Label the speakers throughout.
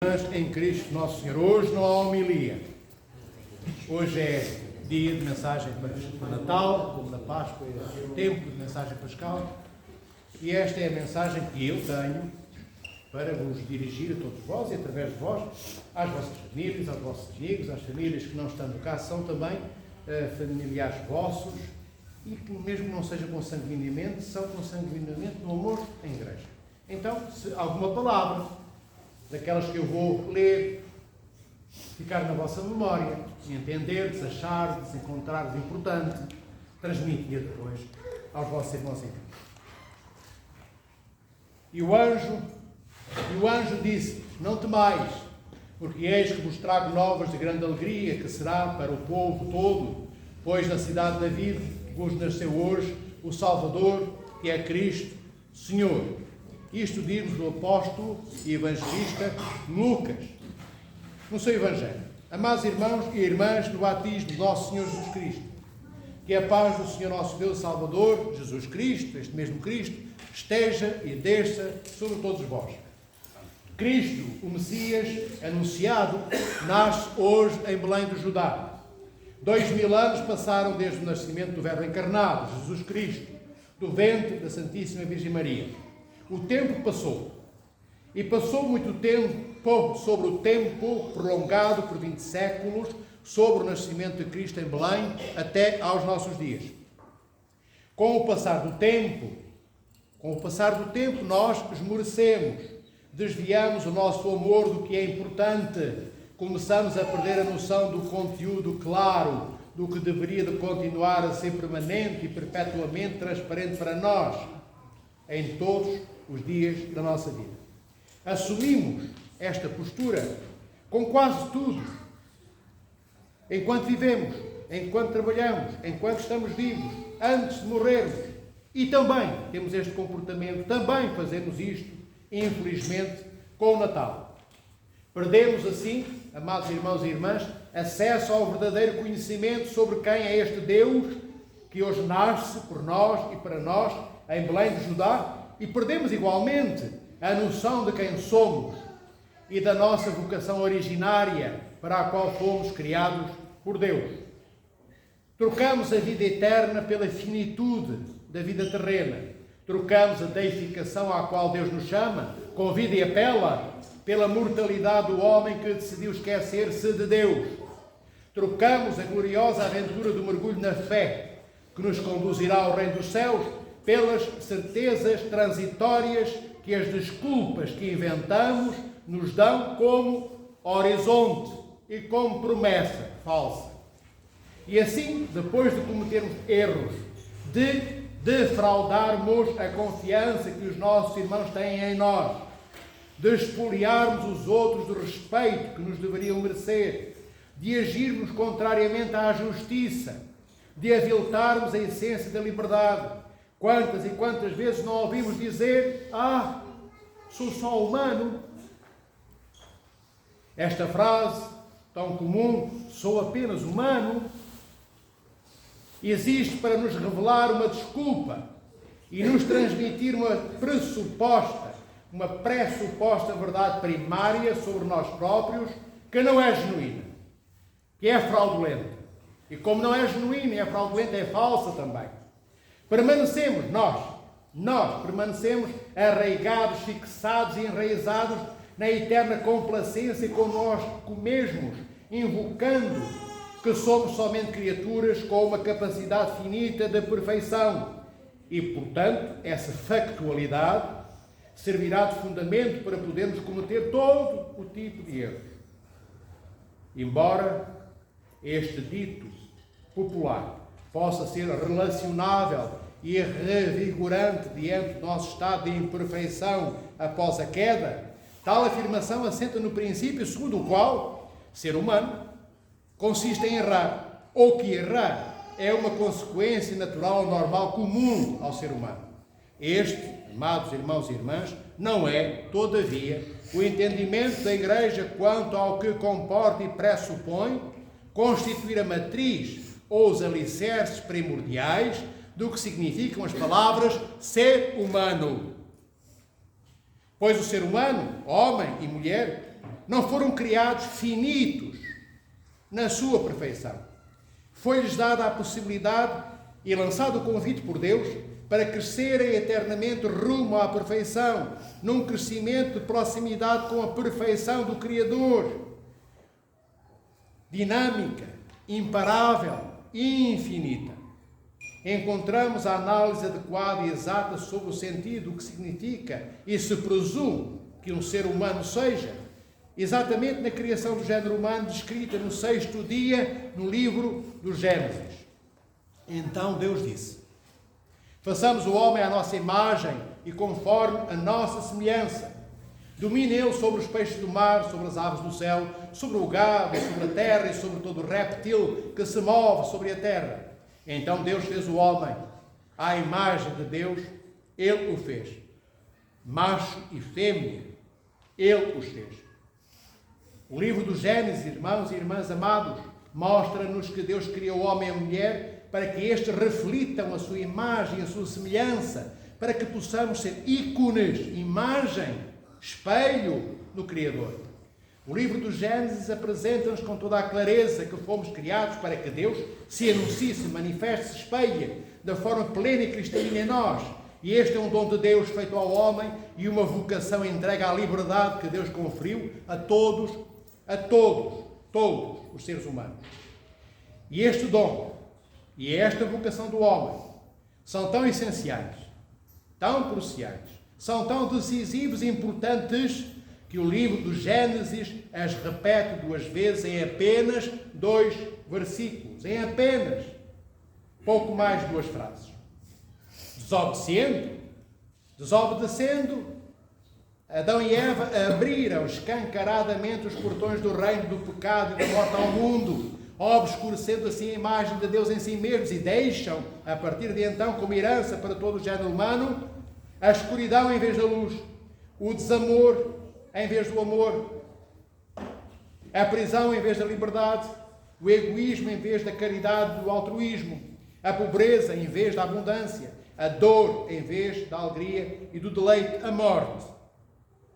Speaker 1: Em Cristo Nosso Senhor. Hoje não há homilia. Hoje é dia de mensagem para Natal, como na Páscoa, é o tempo de mensagem pascal. E esta é a mensagem que eu tenho para vos dirigir a todos vós e através de vós, às vossas famílias, aos vossos amigos, às famílias que não estando cá, são também familiares vossos e que mesmo não seja consanguineamente, são consanguineamente no amor em igreja. Então, se alguma palavra daquelas que eu vou ler, ficar na vossa memória, e entender, achar, encontrar importante, transmite-a depois aos vossos irmãos em Cristo. E o anjo disse: não temais, porque eis que vos trago novas de grande alegria, que será para o povo todo, pois na cidade de David vos nasceu hoje o Salvador, que é Cristo Senhor. Isto diz-nos o apóstolo e evangelista Lucas, no seu Evangelho. Amados irmãos e irmãs, no batismo de nosso Senhor Jesus Cristo, que a paz do Senhor nosso Deus Salvador, Jesus Cristo, este mesmo Cristo, esteja e desça sobre todos vós. Cristo, o Messias anunciado, nasce hoje em Belém do Judá. 2000 anos passaram desde o nascimento do Verbo encarnado, Jesus Cristo, do ventre da Santíssima Virgem Maria. O tempo passou, e passou muito tempo sobre o tempo prolongado por 20 séculos, sobre o nascimento de Cristo em Belém, até aos nossos dias. Com o passar do tempo, nós esmorecemos, desviamos o nosso amor do que é importante, começamos a perder a noção do conteúdo claro, do que deveria de continuar a ser permanente e perpetuamente transparente para nós, em todos os dias da nossa vida. Assumimos esta postura com quase tudo. Enquanto vivemos, enquanto trabalhamos, enquanto estamos vivos, antes de morrermos. E também temos este comportamento, também fazemos isto, infelizmente, com o Natal. Perdemos assim, amados irmãos e irmãs, acesso ao verdadeiro conhecimento sobre quem é este Deus que hoje nasce por nós e para nós em Belém de Judá. E perdemos igualmente a noção de quem somos e da nossa vocação originária para a qual fomos criados por Deus. Trocamos a vida eterna pela finitude da vida terrena. Trocamos a deificação à qual Deus nos chama, convida e apela, pela mortalidade do homem que decidiu esquecer-se de Deus. Trocamos a gloriosa aventura do mergulho na fé, que nos conduzirá ao reino dos céus, pelas certezas transitórias que as desculpas que inventamos nos dão como horizonte e como promessa falsa. E assim, depois de cometermos erros, de defraudarmos a confiança que os nossos irmãos têm em nós, de expoliarmos os outros do respeito que nos deveriam merecer, de agirmos contrariamente à justiça, de aviltarmos a essência da liberdade. Quantas e quantas vezes não ouvimos dizer: ah, sou só humano. Esta frase tão comum, sou apenas humano, existe para nos revelar uma desculpa e nos transmitir uma pressuposta verdade primária sobre nós próprios, que não é genuína, que é fraudulenta. E como não é genuína e é fraudulenta, é falsa também. Permanecemos, nós permanecemos arraigados, fixados e enraizados na eterna complacência conosco mesmos, invocando que somos somente criaturas com uma capacidade finita de perfeição. E, portanto, essa factualidade servirá de fundamento para podermos cometer todo o tipo de erros. Embora este dito popular possa ser relacionável e revigorante diante do nosso estado de imperfeição após a queda, tal afirmação assenta no princípio segundo o qual ser humano consiste em errar, ou que errar é uma consequência natural, normal, comum ao ser humano. Este, amados irmãos e irmãs, não é, todavia, o entendimento da Igreja quanto ao que comporta e pressupõe constituir a matriz ou os alicerces primordiais do que significam as palavras ser humano. Pois o ser humano, homem e mulher, não foram criados finitos na sua perfeição. Foi-lhes dada a possibilidade e lançado o convite por Deus para crescerem eternamente rumo à perfeição, num crescimento de proximidade com a perfeição do Criador. Dinâmica, imparável, infinita. Encontramos a análise adequada e exata sobre o sentido, o que significa e se presume que um ser humano seja, exatamente na criação do género humano, descrita no 6º dia, no livro do Gênesis. Então Deus disse: façamos o homem à nossa imagem e conforme a nossa semelhança. Domine ele sobre os peixes do mar, sobre as aves do céu, sobre o gado, sobre a terra e sobre todo o réptil que se move sobre a terra. Então Deus fez o homem à imagem de Deus, ele o fez. Macho e fêmea, ele os fez. O livro do Gênesis, irmãos e irmãs amados, mostra-nos que Deus criou o homem e a mulher para que estes reflitam a sua imagem, a sua semelhança, para que possamos ser ícones, imagem, espelho do Criador. O livro do Gênesis apresenta-nos com toda a clareza que fomos criados para que Deus se anuncie, se manifeste, se espelhe da forma plena e cristalina em nós. E este é um dom de Deus feito ao homem e uma vocação entregue à liberdade que Deus conferiu a todos os seres humanos. E este dom e esta vocação do homem são tão essenciais, tão cruciais, são tão decisivos e importantes que o livro do Gênesis as repete 2 vezes em apenas 2 versículos, em apenas pouco mais de 2 frases. Desobedecendo, Adão e Eva abriram escancaradamente os portões do reino do pecado e da morte ao mundo, obscurecendo assim a imagem de Deus em si mesmos, e deixam, a partir de então, como herança para todo o género humano, a escuridão em vez da luz, o desamor em vez do amor, a prisão em vez da liberdade, o egoísmo em vez da caridade e do altruísmo, a pobreza em vez da abundância, a dor em vez da alegria e do deleite, a morte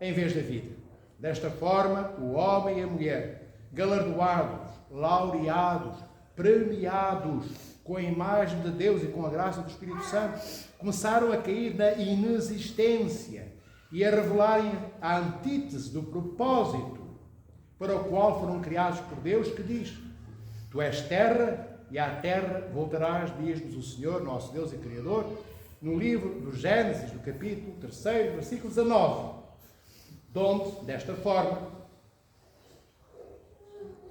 Speaker 1: em vez da vida. Desta forma, o homem e a mulher, galardoados, laureados, premiados com a imagem de Deus e com a graça do Espírito Santo, começaram a cair na inexistência e a revelarem a antítese do propósito para o qual foram criados por Deus, que diz: tu és terra e à terra voltarás, diz-nos o Senhor, nosso Deus e Criador, no livro do Gênesis, no capítulo 3, versículo 19, donde, desta forma,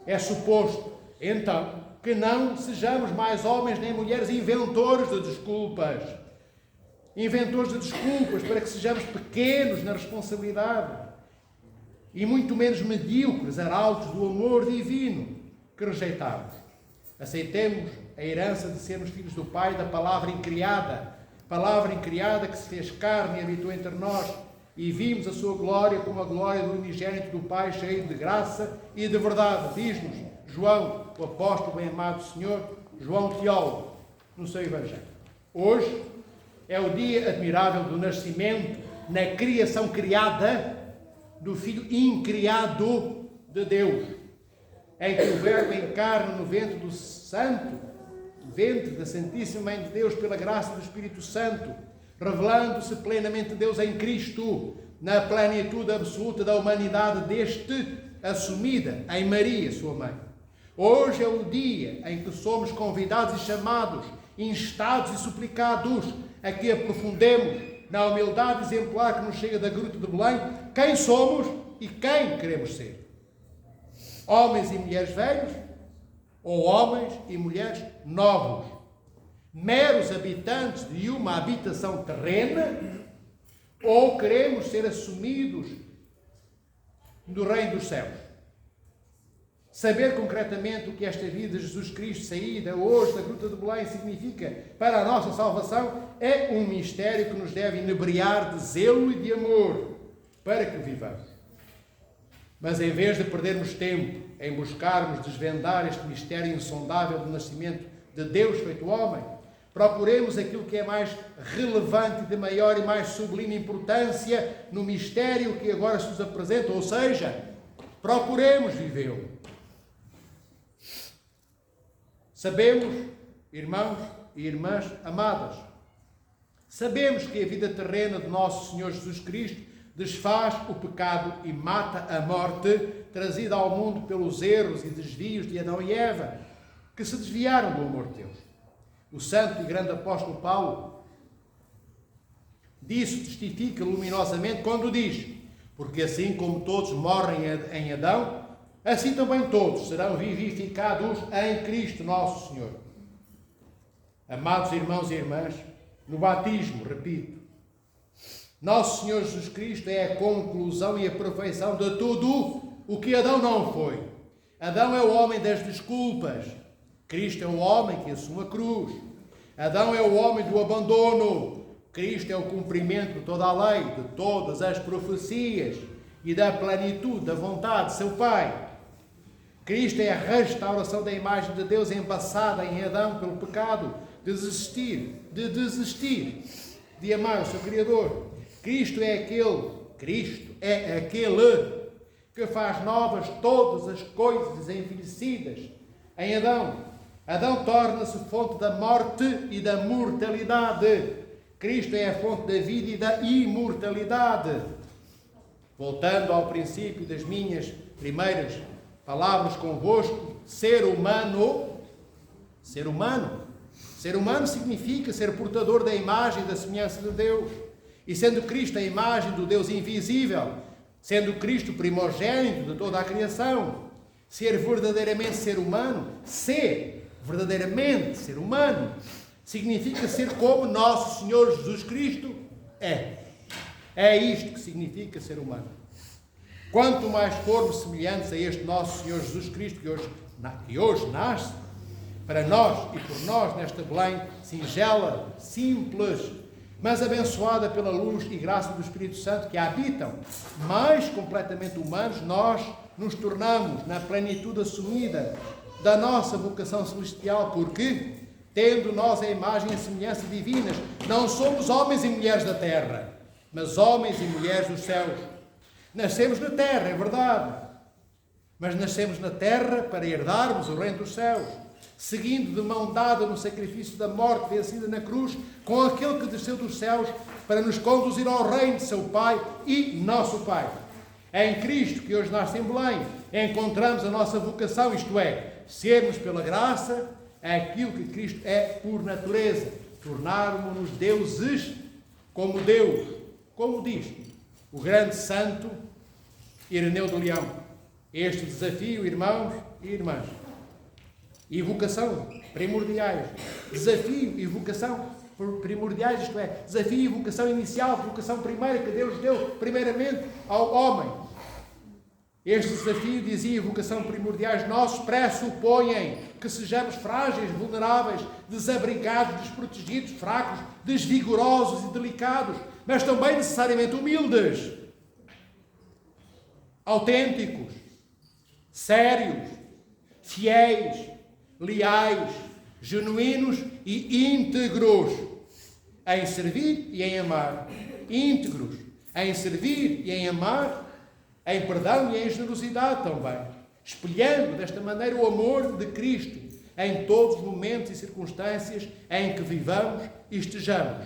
Speaker 1: é suposto, então, que não sejamos mais homens nem mulheres inventores de desculpas para que sejamos pequenos na responsabilidade e muito menos medíocres, arautos do amor divino que rejeitamos. Aceitemos a herança de sermos filhos do Pai, da palavra incriada que se fez carne e habitou entre nós, e vimos a sua glória como a glória do unigênito do Pai, cheio de graça e de verdade. Diz-nos João, o apóstolo bem-amado Senhor, João teólogo, no seu Evangelho. Hoje é o dia admirável do nascimento, na criação criada, do Filho incriado de Deus, em que o Verbo encarna no ventre do Santo, ventre da Santíssima Mãe de Deus, pela graça do Espírito Santo, revelando-se plenamente Deus em Cristo, na plenitude absoluta da humanidade deste, assumida em Maria, sua mãe. Hoje é o dia em que somos convidados e chamados, instados e suplicados a que aprofundemos na humildade exemplar que nos chega da gruta de Belém quem somos e quem queremos ser. Homens e mulheres velhos ou homens e mulheres novos, meros habitantes de uma habitação terrena, ou queremos ser assumidos do reino dos céus. Saber concretamente o que esta vida de Jesus Cristo, saída hoje da gruta de Belém, significa para a nossa salvação é um mistério que nos deve inebriar de zelo e de amor para que o vivamos. Mas em vez de perdermos tempo em buscarmos desvendar este mistério insondável do nascimento de Deus feito homem, procuremos aquilo que é mais relevante, de maior e mais sublime importância no mistério que agora se nos apresenta, ou seja, procuremos vivê-lo. Sabemos, irmãos e irmãs amadas, sabemos que a vida terrena de nosso Senhor Jesus Cristo desfaz o pecado e mata a morte trazida ao mundo pelos erros e desvios de Adão e Eva, que se desviaram do amor de Deus. O santo e grande apóstolo Paulo disso testifica luminosamente quando diz: porque assim como todos morrem em Adão, assim também todos serão vivificados em Cristo nosso Senhor. Amados irmãos e irmãs, no batismo, repito, nosso Senhor Jesus Cristo é a conclusão e a perfeição de tudo o que Adão não foi. Adão é o homem das desculpas. Cristo é o homem que assume a cruz. Adão é o homem do abandono. Cristo é o cumprimento de toda a lei, de todas as profecias e da plenitude da vontade de seu Pai. Cristo é a restauração da imagem de Deus embaçada em Adão pelo pecado, de desistir de amar o seu Criador. Cristo é aquele que faz novas todas as coisas envelhecidas em Adão. Adão torna-se fonte da morte e da mortalidade. Cristo é a fonte da vida e da imortalidade. Voltando ao princípio das minhas primeiras palavras convosco, ser humano significa ser portador da imagem e da semelhança de Deus. E sendo Cristo a imagem do Deus invisível, sendo Cristo primogênito de toda a criação, ser verdadeiramente ser humano, significa ser como nosso Senhor Jesus Cristo é. É isto que significa ser humano. Quanto mais formos semelhantes a este nosso Senhor Jesus Cristo, que hoje nasce, para nós e por nós, nesta Belém singela, simples, mas abençoada pela luz e graça do Espírito Santo que a habitam, mais completamente humanos, nós nos tornamos na plenitude assumida da nossa vocação celestial, porque, tendo nós a imagem e a semelhança divinas, não somos homens e mulheres da terra, mas homens e mulheres dos céus. Nascemos na terra, é verdade, mas nascemos na terra para herdarmos o reino dos céus, seguindo de mão dada no sacrifício da morte vencida na cruz, com aquele que desceu dos céus para nos conduzir ao reino de seu Pai e nosso Pai. É em Cristo que hoje nasce em Belém, encontramos a nossa vocação, isto é, sermos pela graça aquilo que Cristo é por natureza, tornarmos-nos deuses como Deus, como diz o grande santo Ireneu de Leão. Este desafio, irmãos e irmãs, e vocação primordiais, desafio e vocação primordiais, isto é, desafio e vocação inicial, vocação primeira que Deus deu primeiramente ao homem. Este desafio, dizia, vocação primordiais nossos pressupõem que sejamos frágeis, vulneráveis, desabrigados, desprotegidos, fracos, desvigorosos e delicados, mas também necessariamente humildes, autênticos, sérios, fiéis, leais, genuínos e íntegros em servir e em amar. Íntegros em servir e em amar, em perdão e em generosidade também, espelhando desta maneira o amor de Cristo em todos os momentos e circunstâncias em que vivamos e estejamos.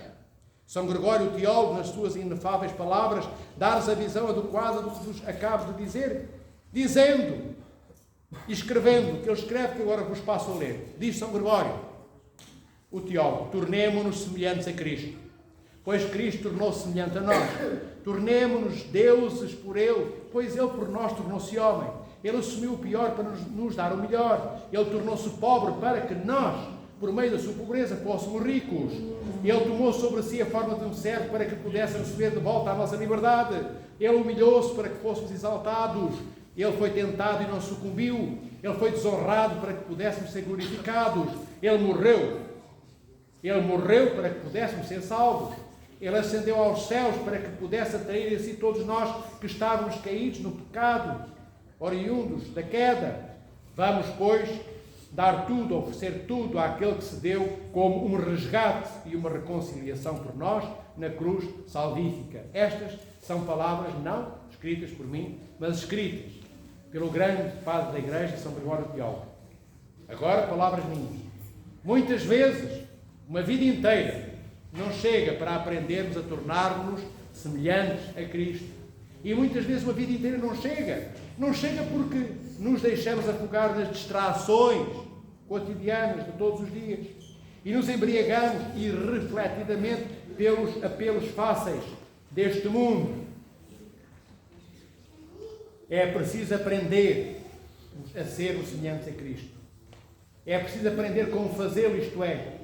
Speaker 1: São Gregório, o teólogo, nas suas inefáveis palavras, dá-nos a visão adequada do que vos acabo de dizer, dizendo e escrevendo, que ele escreve, que agora vos passo a ler. Diz São Gregório, o teólogo: tornemo-nos semelhantes a Cristo, pois Cristo tornou-se semelhante a nós. Tornemo-nos deuses por Ele, pois Ele por nós tornou-se homem. Ele assumiu o pior para nos dar o melhor. Ele tornou-se pobre para que nós, por meio da sua pobreza, fôssemos ricos. Ele tomou sobre si a forma de um servo para que pudéssemos receber de volta a nossa liberdade. Ele humilhou-se para que fôssemos exaltados. Ele foi tentado e não sucumbiu. Ele foi desonrado para que pudéssemos ser glorificados. Ele morreu para que pudéssemos ser salvos. Ele ascendeu aos céus para que pudesse atrair a si todos nós que estávamos caídos no pecado, oriundos da queda. Vamos, pois, dar tudo, oferecer tudo àquele que se deu como um resgate e uma reconciliação por nós na cruz salvífica. Estas são palavras não escritas por mim, mas escritas pelo grande padre da Igreja, São Gregório Teólogo. Agora, palavras minhas. Muitas vezes, uma vida inteira não chega para aprendermos a tornar-nos semelhantes a Cristo. E muitas vezes uma vida inteira não chega. Não chega porque nos deixamos afogar nas distrações cotidianas de todos os dias. E nos embriagamos irrefletidamente pelos apelos fáceis deste mundo. É preciso aprender a sermos semelhantes a Cristo. É preciso aprender como fazê-lo, isto é,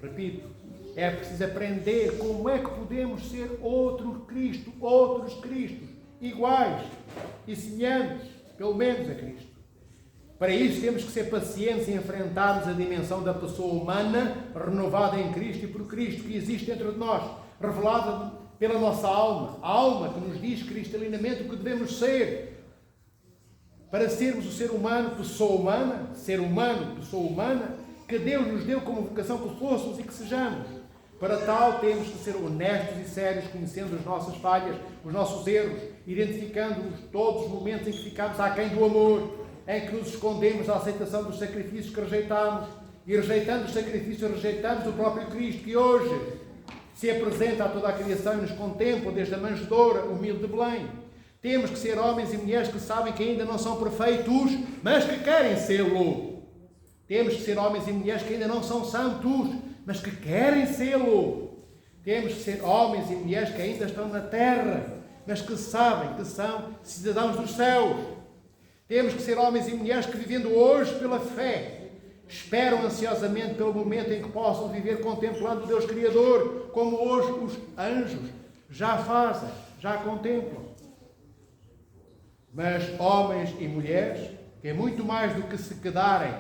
Speaker 1: repito, é preciso aprender como é que podemos ser outros Cristos, iguais e semelhantes, pelo menos a Cristo. Para isso temos que ser pacientes e enfrentarmos a dimensão da pessoa humana renovada em Cristo e por Cristo, que existe dentro de nós, revelada pela nossa alma, a alma que nos diz cristalinamente o que devemos ser. Para sermos o ser humano, pessoa humana, ser humano, pessoa humana, que Deus nos deu como vocação que fôssemos e que sejamos. Para tal, temos que ser honestos e sérios, conhecendo as nossas falhas, os nossos erros, identificando-os todos os momentos em que ficamos aquém do amor, em que nos escondemos da aceitação dos sacrifícios que rejeitamos, e rejeitando os sacrifícios, rejeitamos o próprio Cristo, que hoje se apresenta a toda a criação e nos contempla desde a manjedoura humilde de Belém. Temos que ser homens e mulheres que sabem que ainda não são perfeitos, mas que querem sê-lo. Temos que ser homens e mulheres que ainda não são santos, mas que querem sê-lo. Temos que ser homens e mulheres que ainda estão na terra, mas que sabem que são cidadãos dos céus. Temos que ser homens e mulheres que, vivendo hoje pela fé, esperam ansiosamente pelo momento em que possam viver contemplando o Deus Criador, como hoje os anjos já fazem, já contemplam. Mas homens e mulheres que, muito mais do que se quedarem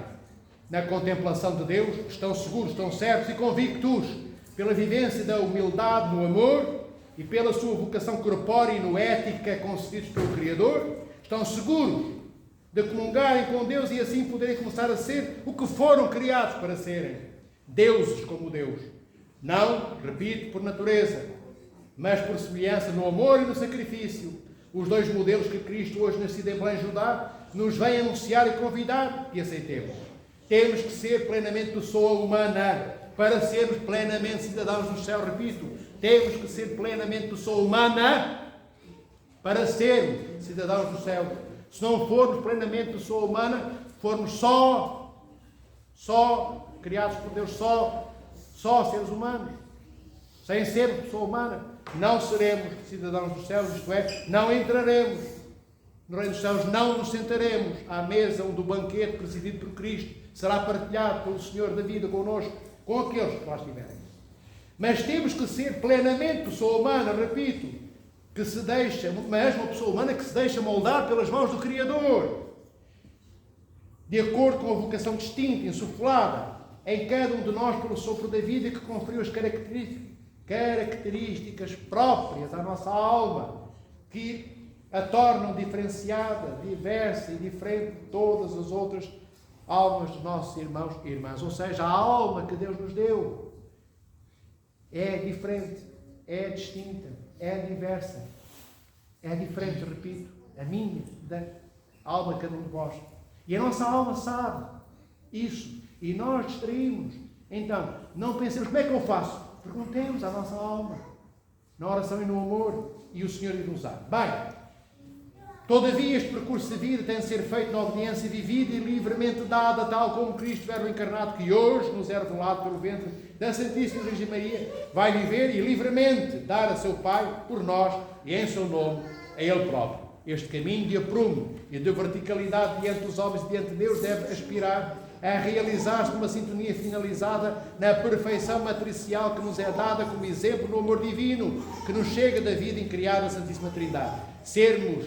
Speaker 1: na contemplação de Deus, estão seguros, estão certos e convictos pela vivência da humildade no amor e pela sua vocação corpórea e noética concedidos pelo Criador, estão seguros de comungarem com Deus e assim poderem começar a ser o que foram criados para serem, deuses como Deus. Não, repito, por natureza, mas por semelhança no amor e no sacrifício. Os dois modelos que Cristo, hoje nascido em Belém, Judá, nos vem anunciar e convidar que aceitemos. Temos que ser plenamente pessoa humana para sermos plenamente cidadãos do céu. Repito, temos que ser plenamente pessoa humana para sermos cidadãos do céu. Se não formos plenamente pessoa humana, formos só criados por Deus, só seres humanos, sem ser pessoa humana, não seremos cidadãos dos céus, isto é, não entraremos no reino dos céus, não nos sentaremos à mesa onde o banquete presidido por Cristo será partilhado pelo Senhor da vida connosco, com aqueles que lá estiverem. Mas temos que ser plenamente pessoa humana, repito, que se deixa, mas uma pessoa humana que se deixa moldar pelas mãos do Criador, de acordo com a vocação distinta, insuflada em cada um de nós pelo sopro da vida que conferiu as características próprias à nossa alma, que a tornam diferenciada, diversa e diferente de todas as outras almas dos nossos irmãos e irmãs. Ou seja, a alma que Deus nos deu é diferente, é distinta, é diversa, é diferente, repito, a minha, da alma de cada um de vós. E a nossa alma sabe isso, e nós distraímos. Então, não pensemos, como é que eu faço? Perguntemos à nossa alma, na oração e no amor, e o Senhor irá nos dar. Bem, todavia este percurso de vida tem de ser feito na obediência vivida e livremente dada, tal como Cristo, Verbo encarnado, que hoje nos é revelado pelo ventre da Santíssima Virgem Maria, vai viver e livremente dar a seu Pai, por nós, e em seu nome, a Ele próprio. Este caminho de aprumo e de verticalidade diante dos homens e diante de Deus deve aspirar a realizar-se numa sintonia finalizada na perfeição matricial que nos é dada como exemplo no amor divino que nos chega da vida incriada da Santíssima Trindade. Sermos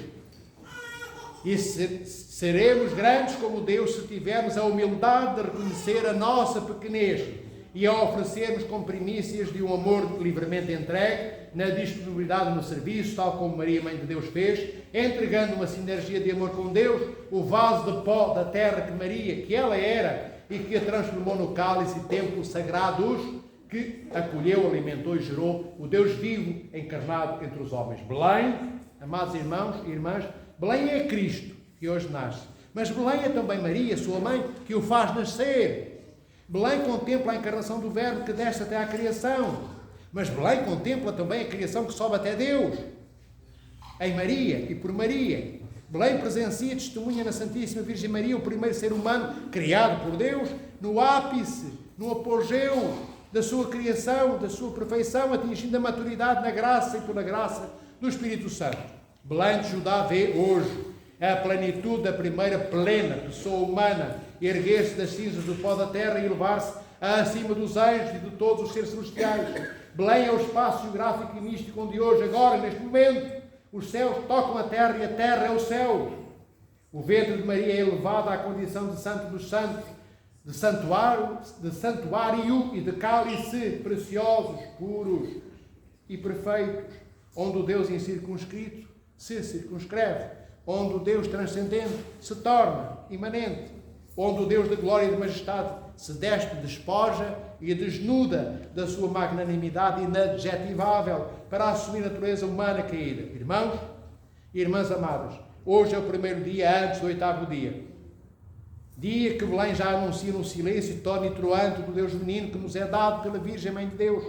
Speaker 1: e seremos grandes como Deus se tivermos a humildade de reconhecer a nossa pequenez e a oferecermos como primícias de um amor livremente entregue, na disponibilidade no serviço, tal como Maria, Mãe de Deus, fez, entregando uma sinergia de amor com Deus, o vaso de pó da terra que Maria, que ela era, e que a transformou no cálice e templo sagrados, que acolheu, alimentou e gerou o Deus vivo encarnado entre os homens. Belém, amados irmãos e irmãs, Belém é Cristo, que hoje nasce. Mas Belém é também Maria, sua mãe, que o faz nascer. Belém contempla a encarnação do Verbo que desce até à criação. Mas Belém contempla também a criação que sobe até Deus. Em Maria e por Maria. Belém presencia e testemunha na Santíssima Virgem Maria o primeiro ser humano criado por Deus, no ápice, no apogeu da sua criação, da sua perfeição, atingindo a maturidade na graça e pela graça do Espírito Santo. Belém de Judá vê hoje a plenitude da primeira plena pessoa humana erguer-se das cinzas do pó da terra e elevar-se acima dos anjos e de todos os seres celestiais. Belém é o espaço geográfico e místico onde hoje, agora, neste momento, os céus tocam a terra e a terra é o céu. O ventre de Maria é elevado à condição de santo dos santos, de santuário e de cálice preciosos, puros e perfeitos, onde o Deus incircunscrito se circunscreve, onde o Deus transcendente se torna imanente, onde o Deus de glória e de majestade se despoja e desnuda da sua magnanimidade inadjetivável para assumir a natureza humana caída. Irmãos e irmãs amadas, hoje é o primeiro dia antes do 8º dia. Dia que Belém já anuncia no silêncio tonitruante do Deus menino que nos é dado pela Virgem Mãe de Deus.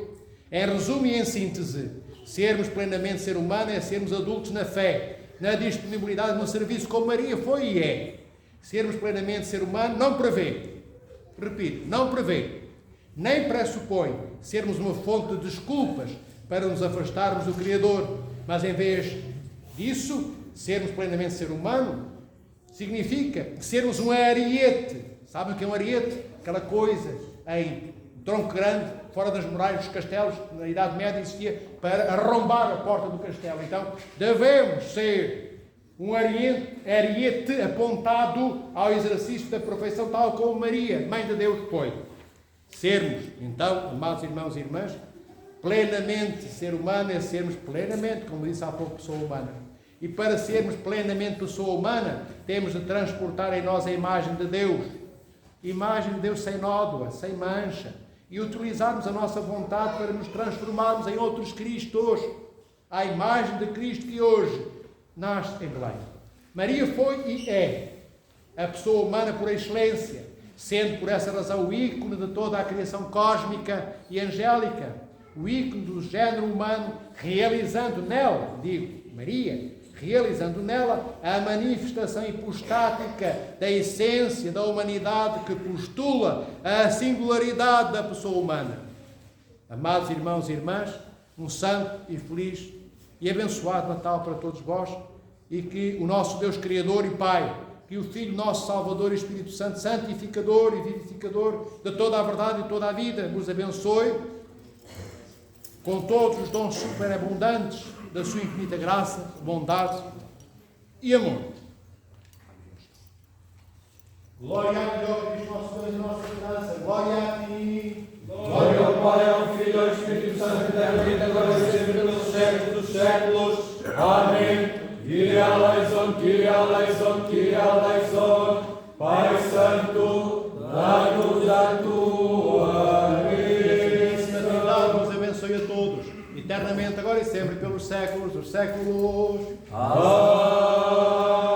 Speaker 1: Em resumo e em síntese, sermos plenamente ser humano é sermos adultos na fé, na disponibilidade, no serviço, como Maria foi e é. Sermos plenamente ser humano não prevê, repito, não prevê, nem pressupõe sermos uma fonte de desculpas para nos afastarmos do Criador, mas em vez disso, sermos plenamente ser humano significa sermos um ariete. Sabem o que é um ariete? Aquela coisa em tronco grande, fora das muralhas dos castelos, na Idade Média existia para arrombar a porta do castelo. Então, devemos ser um ariete apontado ao exercício da perfeição, tal como Maria, Mãe de Deus, foi. Sermos, então, amados irmãos e irmãs, plenamente ser humano é sermos plenamente, como disse há pouco, pessoa humana. E para sermos plenamente pessoa humana, temos de transportar em nós a imagem de Deus. Imagem de Deus sem nódoa, sem mancha. E utilizarmos a nossa vontade para nos transformarmos em outros Cristos. A imagem de Cristo que hoje nasce em Belém. Maria foi e é a pessoa humana por excelência, sendo por essa razão o ícone de toda a criação cósmica e angélica. O ícone do género humano, realizando nela, Maria, realizando nela a manifestação hipostática da essência da humanidade que postula a singularidade da pessoa humana. Amados irmãos e irmãs, um santo e feliz e abençoado Natal para todos vós, e que o nosso Deus Criador e Pai, que o Filho nosso Salvador e Espírito Santo, santificador e vivificador de toda a verdade e toda a vida, nos abençoe com todos os dons superabundantes da sua infinita graça, bondade e amor. Glória a Deus, Cristo nosso Deus e nossa esperança. Glória a Ti.
Speaker 2: Glória ao Pai, ao Filho e ao Espírito Santo, eternamente, agora e sempre, pelos séculos dos séculos. Amém. Kyrie eleison, Kyrie eleison, Kyrie eleison. Pai Santo, dá-nos a Tua graça.
Speaker 1: Nos abençoe a todos, eternamente, agora e sempre, pelos séculos dos séculos.
Speaker 2: Amém.